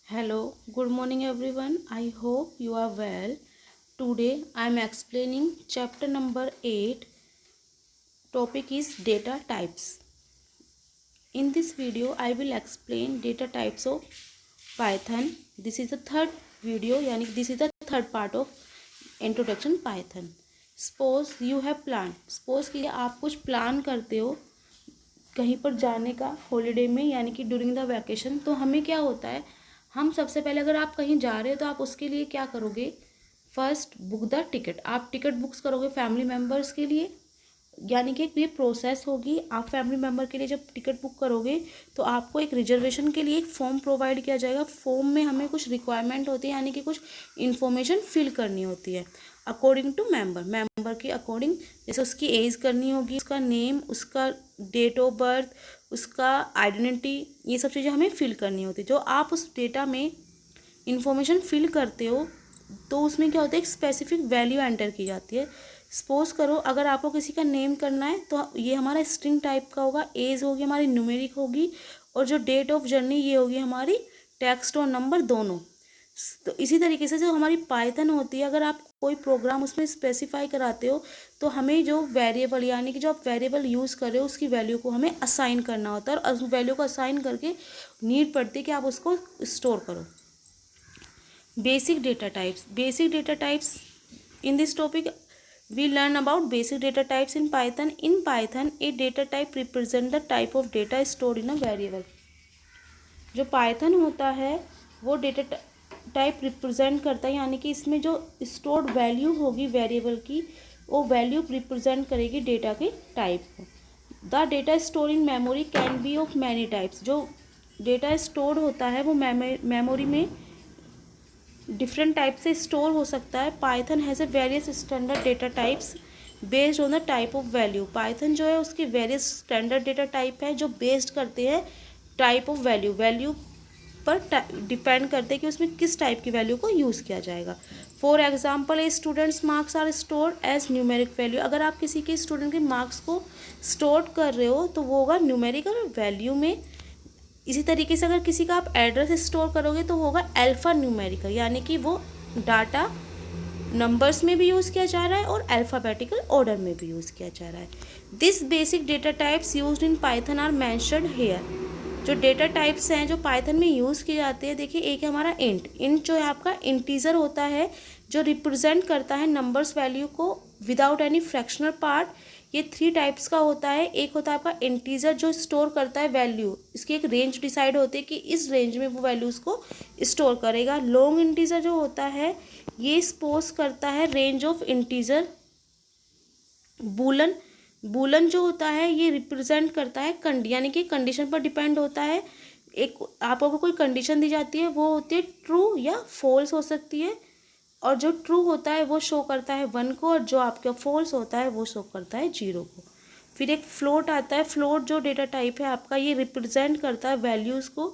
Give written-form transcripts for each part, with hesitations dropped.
Hello, good morning everyone. I hope you are well. Today I am explaining chapter number 8. Topic is data types. In this video I will explain data types of Python. This is the third video, yani this is the third part of introduction Python. Suppose you have planned. Suppose कि आप कुछ plan करते हो कहीं पर जाने का holiday में, यानी कि ड्यूरिंग द वैकेशन। तो हमें क्या होता है, हम सबसे पहले अगर आप कहीं जा रहे हो तो आप उसके लिए क्या करोगे, फर्स्ट बुक द टिकट। आप टिकट बुक्स करोगे फैमिली मेम्बर्स के लिए, यानी कि ये प्रोसेस होगी। आप फैमिली मेम्बर के लिए जब टिकट बुक करोगे तो आपको एक रिजर्वेशन के लिए एक फॉर्म प्रोवाइड किया जाएगा। फॉर्म में हमें कुछ रिक्वायरमेंट होती है, यानी कि कुछ इन्फॉर्मेशन फिल करनी होती है अकॉर्डिंग टू मेंबर के अकॉर्डिंग। जैसे उसकी एज करनी होगी, उसका नेम, उसका डेट ऑफ बर्थ, उसका आइडेंटिटी, ये सब चीज़ें हमें फिल करनी होती है। जो आप उस डेटा में इंफॉर्मेशन फिल करते हो तो उसमें क्या होता है, एक स्पेसिफिक वैल्यू एंटर की जाती है। सपोज करो अगर आपको किसी का नेम करना है तो ये हमारा स्ट्रिंग टाइप का होगा, एज होगी हमारी न्यूमेरिक होगी, और जो डेट ऑफ जर्नी ये होगी हमारी टेक्स्ट और नंबर दोनों। तो इसी तरीके से जो हमारी पाइथन होती है, अगर आप कोई प्रोग्राम उसमें स्पेसिफाई कराते हो तो हमें जो वेरिएबल, यानी कि जो आप वेरिएबल यूज़ कर रहे हो उसकी वैल्यू को हमें असाइन करना होता है, और उस वैल्यू को असाइन करके नीड पड़ती है कि आप उसको स्टोर करो। Basic data types. Basic data types. In this topic, we learn about basic data types in Python. In Python, a data type represent the type of data stored in a variable. जो Python होता है वो data type represent करता है, यानी कि इसमें जो स्टोर्ड वैल्यू होगी वेरिएबल की, वो वैल्यू रिप्रेजेंट करेगी डेटा के टाइप को। The data store in memory can be of many types. जो डेटा स्टोर होता है वो मेमोरी में डिफरेंट टाइप से स्टोर हो सकता है। Python has a various standard data types based on the type of value. Python जो है उसकी वेरियस स्टैंडर्ड डेटा टाइप है जो बेस्ड करते हैं टाइप ऑफ वैल्यू। वैल्यू पर डिपेंड करते हैं कि उसमें किस टाइप की वैल्यू को यूज़ किया जाएगा। For example, a students marks are stored as numeric value. अगर आप किसी के स्टूडेंट के मार्क्स को स्टोर कर रहे हो तो वो होगा न्यूमेरिकल वैल्यू में। इसी तरीके से अगर किसी का आप एड्रेस स्टोर करोगे तो होगा अल्फ़ा न्यूमेरिकल, यानी कि वो डाटा नंबर्स में भी यूज़ किया जा रहा है और अल्फ़ाबेटिकल ऑर्डर में भी यूज़ किया जा रहा है। This basic data types used in Python are mentioned here. जो डेटा टाइप्स हैं जो पाइथन में यूज़ किए जाते हैं, देखिए एक है हमारा इंट। इंट जो है आपका इंटीजर होता है जो रिप्रेजेंट करता है नंबर्स वैल्यू को विदाउट एनी फ्रैक्शनल पार्ट। ये 3 टाइप्स का होता है। एक होता है आपका इंटीजर जो स्टोर करता है वैल्यू, इसकी एक रेंज डिसाइड होती है कि इस रेंज में वो वैल्यूज़ को स्टोर करेगा। लॉन्ग इंटीजर जो होता है ये सपोज करता है रेंज ऑफ इंटीजर। बूलन जो होता है ये रिप्रेजेंट करता है यानी कि कंडीशन पर डिपेंड होता है। एक आपको कोई कंडीशन दी जाती है, वो होती है ट्रू या फॉल्स हो सकती है, और जो ट्रू होता है वो शो करता है 1 को, और जो आपका फॉल्स होता है वो शो करता है 0 को। फिर एक फ्लोट आता है। फ्लोट जो डेटा टाइप है आपका ये रिप्रेजेंट करता है वैल्यूज़ को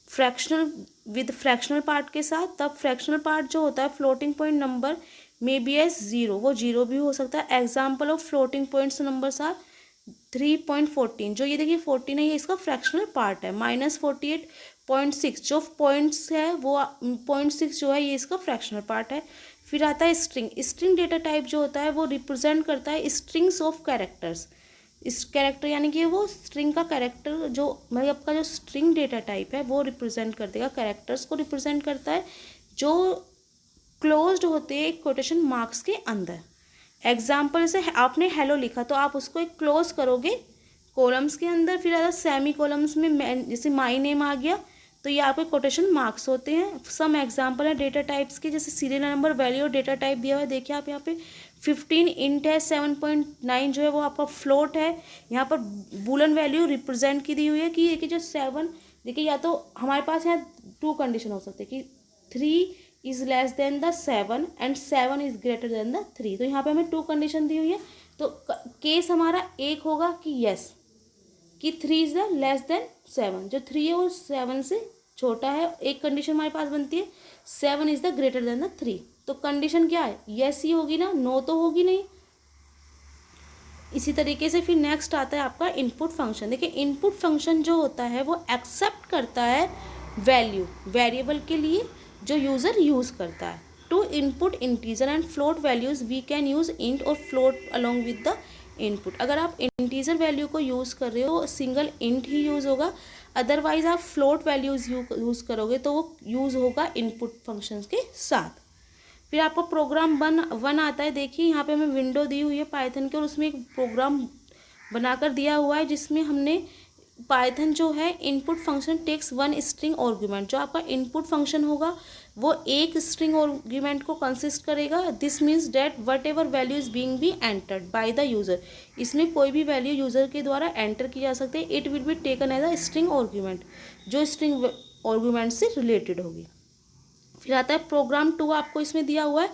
फ्रैक्शनल विद फ्रैक्शनल पार्ट के साथ। तब फ्रैक्शनल पार्ट जो होता है floating point number may be as 0, वो 0 भी हो सकता है। Example of floating points numbers are 3.14। जो ये देखिए 14 है, ये इसका फ्रैक्शनल पार्ट है। -48.6 जो पॉइंट्स है वो 0.6 जो है ये इसका फ्रैक्शनल पार्ट है। फिर आता है स्ट्रिंग। स्ट्रिंग डेटा टाइप जो होता है वो रिप्रेजेंट करता है स्ट्रिंग्स ऑफ कैरेक्टर्स। इस कैरेक्टर यानी कि वो स्ट्रिंग का कैरेक्टर जो मतलब आपका जो स्ट्रिंग डेटा टाइप है वो रिप्रेजेंट कर देगा, कैरेक्टर्स को रिप्रेजेंट करता है जो क्लोज्ड होते हैं कोटेशन मार्क्स के अंदर। एग्जाम्पल से आपने हेलो लिखा तो आप उसको एक क्लोज करोगे कॉलम्स के अंदर। फिर अगर सेमी कॉलम्स में जैसे माई नेम आ गया तो ये आपके कोटेशन मार्क्स होते हैं। सम एग्जाम्पल है डेटा टाइप्स के, जैसे सीरियल नंबर वैल्यू और डेटा टाइप दिया हुआ है। देखिए आप यहाँ पे 15 इंट है, 7.9 जो है वो आपका फ्लोट है। यहाँ पर बूलन वैल्यू रिप्रेजेंट की दी हुई है कि जो 7, देखिए या तो हमारे पास यहाँ 2 कंडीशन हो सकते हैं कि 3 is less than the 7 and 7 is greater than the 3। तो यहाँ पे हमें 2 कंडीशन दी हुई है। तो केस हमारा एक होगा कि यस कि 3 इज द लेस देन 7, जो 3 है वो 7 से छोटा है। एक कंडीशन हमारे पास बनती है 7 is the greater than the 3। तो कंडीशन क्या है, यस ही होगी ना, नो तो होगी नहीं। इसी तरीके से फिर नेक्स्ट आता है आपका इनपुट फंक्शन। देखिए इनपुट फंक्शन जो होता है वो एक्सेप्ट करता है वैल्यू वेरिएबल के लिए जो यूज़र यूज़ करता है। To input integer and float values we can use int or float along with the input. अगर आप इंटीजर वैल्यू को यूज़ कर रहे हो सिंगल इंट ही यूज़ होगा, अदरवाइज आप फ्लोट वैल्यूज़ यूज़ करोगे तो वो यूज़ होगा इनपुट फंक्शंस के साथ। फिर आपको प्रोग्राम 1 आता है। देखिए यहाँ पे हमें विंडो दी हुई है पाइथन की और उसमें एक प्रोग्राम बनाकर दिया हुआ है जिसमें हमने पाइथन जो है input function takes 1 string argument. जो आपका इनपुट फंक्शन होगा वो एक स्ट्रिंग आर्गुमेंट को कंसिस्ट करेगा। This means that whatever value is being be entered by the user. इसमें कोई भी वैल्यू यूज़र के द्वारा एंटर की जा सकती है। It will be taken as a string argument, जो स्ट्रिंग आर्गुमेंट से रिलेटेड होगी। फिर आता है प्रोग्राम 2, आपको इसमें दिया हुआ है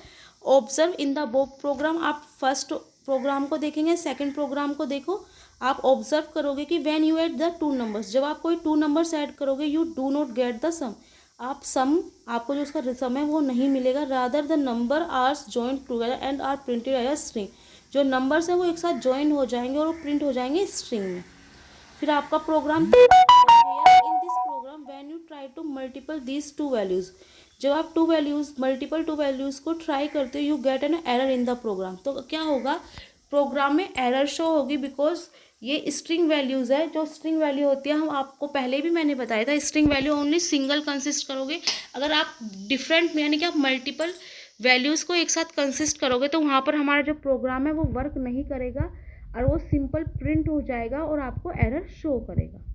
observe in the both program. आप फर्स्ट प्रोग्राम को देखेंगे, सेकंड प्रोग्राम को देखो। आप ऑब्जर्व करोगे कि when you add the 2 numbers, जब आप कोई 2 नंबर्स ऐड करोगे you do not get the sum. आप सम, आपको जो उसका सम है वो नहीं मिलेगा। Rather the number are joint together and are printed as a string. जो नंबर्स हैं वो एक साथ ज्वाइन हो जाएंगे और वो प्रिंट हो जाएंगे स्ट्रिंग में। फिर आपका program in this program when you try to multiple these 2 values, जब आप मल्टीपल टू वैल्यूज़ को ट्राई करते हो you get an error in the program. तो क्या होगा, प्रोग्राम में एरर शो होगी बिकॉज ये स्ट्रिंग वैल्यूज़ है। जो स्ट्रिंग वैल्यू होती है, हम आपको पहले भी मैंने बताया था, string value only single consist करोगे। अगर आप डिफरेंट यानी कि आप मल्टीपल वैल्यूज़ को एक साथ कंसिस्ट करोगे तो वहाँ पर हमारा जो प्रोग्राम है वो वर्क नहीं करेगा और वो सिंपल प्रिंट हो जाएगा और आपको एरर शो करेगा।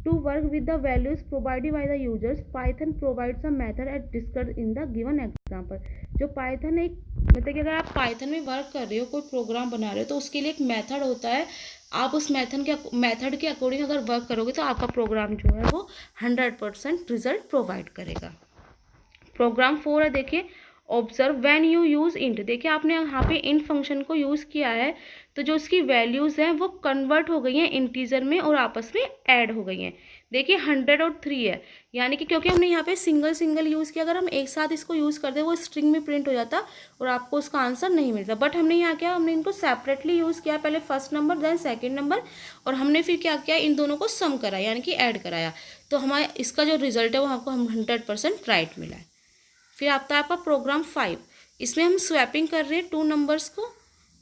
To work with the values provided by the users, Python provides a method as discussed in the given example। जो Python एक मतलब कि अगर आप Python में वर्क कर रहे हो, कोई प्रोग्राम बना रहे हो तो उसके लिए एक मेथड होता है। आप उस मेथड के अकॉर्डिंग अगर वर्क करोगे तो आपका प्रोग्राम जो है वो 100% रिजल्ट प्रोवाइड करेगा। प्रोग्राम 4 है, देखिए observe when you use int. देखिए आपने यहाँ पे इंट फंक्शन को यूज़ किया है तो जो उसकी वैल्यूज़ हैं वो कन्वर्ट हो गई हैं इंटीजर में और आपस में ऐड हो गई हैं। देखिए 100 और 3 है, यानी कि क्योंकि हमने यहाँ पे सिंगल यूज़ किया, अगर हम एक साथ इसको यूज़ करते वो स्ट्रिंग में प्रिंट हो जाता और आपको उसका आंसर नहीं मिलता। बट हमने यहाँ क्या, हमने इनको सेपरेटली यूज़ किया, पहले first number then second number, और हमने फिर क्या किया, इन दोनों को सम कराया यानी कि ऐड कराया। तो हमारा इसका जो रिजल्ट है वो आपको 100% राइट मिला है। फिर आता है आपका प्रोग्राम 5, इसमें हम स्वैपिंग कर रहे हैं 2 नंबर्स को।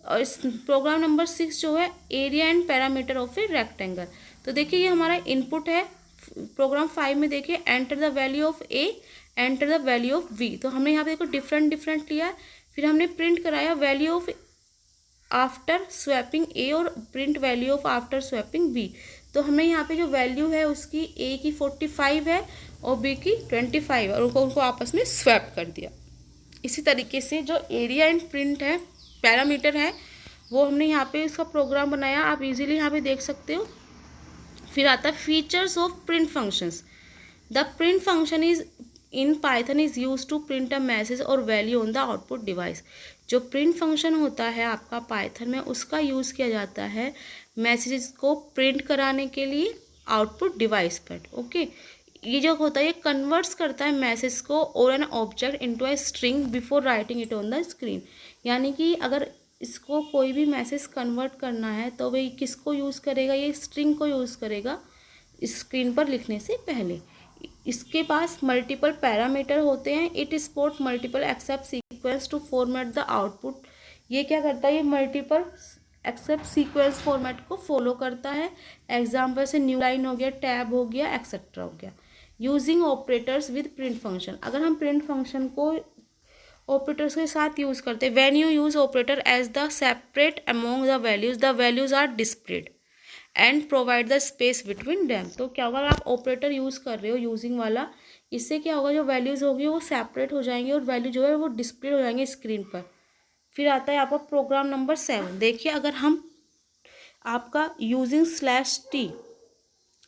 और इस प्रोग्राम नंबर 6 जो है area and parameter of a rectangle. तो देखिए ये हमारा इनपुट है। प्रोग्राम 5 में देखिए enter the value of A, enter the value of B. तो हमने यहाँ पे देखो डिफरेंट लिया है। फिर हमने प्रिंट कराया value of after swapping A और print value of after swapping B. तो हमें यहाँ पे जो वैल्यू है उसकी ए की 45 है और बी की 25 और उनको आपस में स्वैप कर दिया। इसी तरीके से जो एरिया एंड प्रिंट है, पैरामीटर है, वो हमने यहाँ पे इसका प्रोग्राम बनाया, आप इजीली यहाँ पे देख सकते हो। फिर आता है features of print functions. The print function is in Python is used to print a message or value on the output device. जो प्रिंट फंक्शन होता है आपका पाइथन में, उसका यूज़ किया जाता है मैसेजेस को प्रिंट कराने के लिए आउटपुट डिवाइस पर। ओके, ये जो होता है ये कन्वर्ट्स करता है मैसेज को और an object into a string before writing it on the screen. यानी कि अगर इसको कोई भी मैसेज कन्वर्ट करना है तो वही किसको यूज़ करेगा, ये स्ट्रिंग को यूज़ करेगा स्क्रीन पर लिखने से पहले। इसके पास मल्टीपल पैरामीटर होते हैं। It support multiple accept sequence to format the output. ये क्या करता है, ये मल्टीपल एक्सेप्ट सीक्वेंस फॉर्मेट को फॉलो करता है। एग्जाम्पल से न्यू लाइन हो गया, टैब हो गया, एक्सेट्रा हो गया। Using operators with print function. अगर हम प्रिंट फंक्शन को ऑपरेटर्स के साथ यूज़ करते हैं, when you use operator as the separate among the values are displayed and provide the space between them. तो क्या होगा, अगर आप ऑपरेटर यूज़ कर रहे हो यूजिंग वाला, इससे क्या होगा, जो वैल्यूज़ होगी वो सेपरेट हो जाएंगी और वैल्यू जो है वो डिस्प्ले हो जाएंगे स्क्रीन पर। फिर आता है आपका प्रोग्राम नंबर 7। देखिए अगर हम आपका यूजिंग /t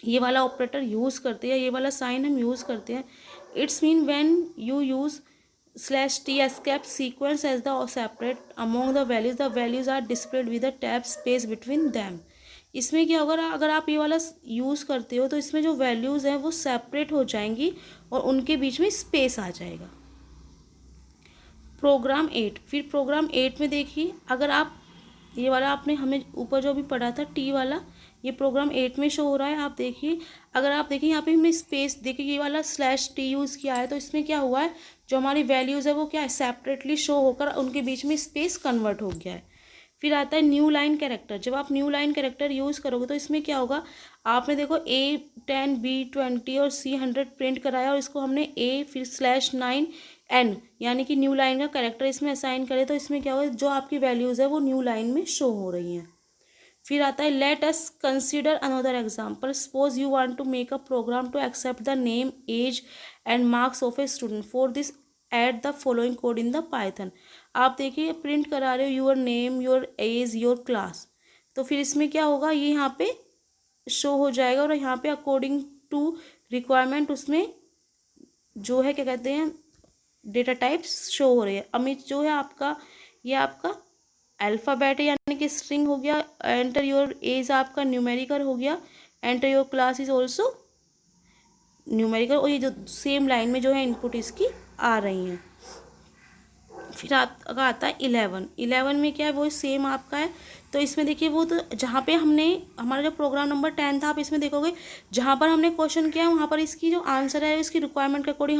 ये वाला ऑपरेटर यूज़ करते हैं, ये वाला साइन हम यूज़ करते हैं, it's mean when you use /t escape sequence as the separate among the values are displayed with a tab space between them। इसमें क्या होगा, अगर आप ये वाला यूज़ करते हो तो इसमें जो वैल्यूज़ हैं वो सेपरेट हो जाएंगी और उनके बीच में स्पेस आ जाएगा। प्रोग्राम 8। फिर प्रोग्राम 8 में देखिए, अगर आप ये वाला आपने हमें ऊपर जो भी पढ़ा था टी वाला, ये प्रोग्राम 8 में शो हो रहा है। आप देखिए, अगर आप देखिए यहाँ पे हमने स्पेस देखिए ये वाला /t यूज़ किया है, तो इसमें क्या हुआ है, जो हमारी वैल्यूज़ है वो क्या है, सेपरेटली शो होकर उनके बीच में स्पेस कन्वर्ट हो गया है। फिर आता है न्यू लाइन कैरेक्टर। जब आप न्यू लाइन कैरेक्टर यूज़ करोगे तो इसमें क्या होगा, आपने देखो A10 B20 और C100 प्रिंट कराया और इसको हमने A फिर /9N यानी कि न्यू लाइन का कैरेक्टर इसमें असाइन करे, तो इसमें क्या होगा, जो आपकी वैल्यूज़ है वो न्यू लाइन में शो हो रही हैं। फिर आता है let us consider another example. Suppose you want to make a program to accept the name, age and marks of a student. For this add the following code in the Python. आप देखिए print करा रहे हो your name, your age, your class, तो फिर इसमें क्या होगा, ये यहाँ पे शो हो जाएगा और यहाँ पे अकॉर्डिंग टू रिक्वायरमेंट उसमें जो है क्या कहते हैं, डेटा टाइप्स शो हो रहे हैं। अमित जो है आपका, ये आपका अल्फ़ाबेट है यानी कि स्ट्रिंग हो गया। एंटर योर एज आपका न्यूमेरिकल हो गया। Enter your class is also numerical. और ये जो सेम लाइन में जो है इनपुट इसकी आ रही हैं। फिर आता है 11 में क्या है, वो सेम आपका है। तो इसमें देखिए वो तो जहाँ पे हमने हमारा जो प्रोग्राम नंबर 10 था, आप इसमें देखोगे जहाँ पर हमने क्वेश्चन किया है वहाँ पर इसकी जो आंसर है इसकी रिक्वायरमेंट के अकॉर्डिंग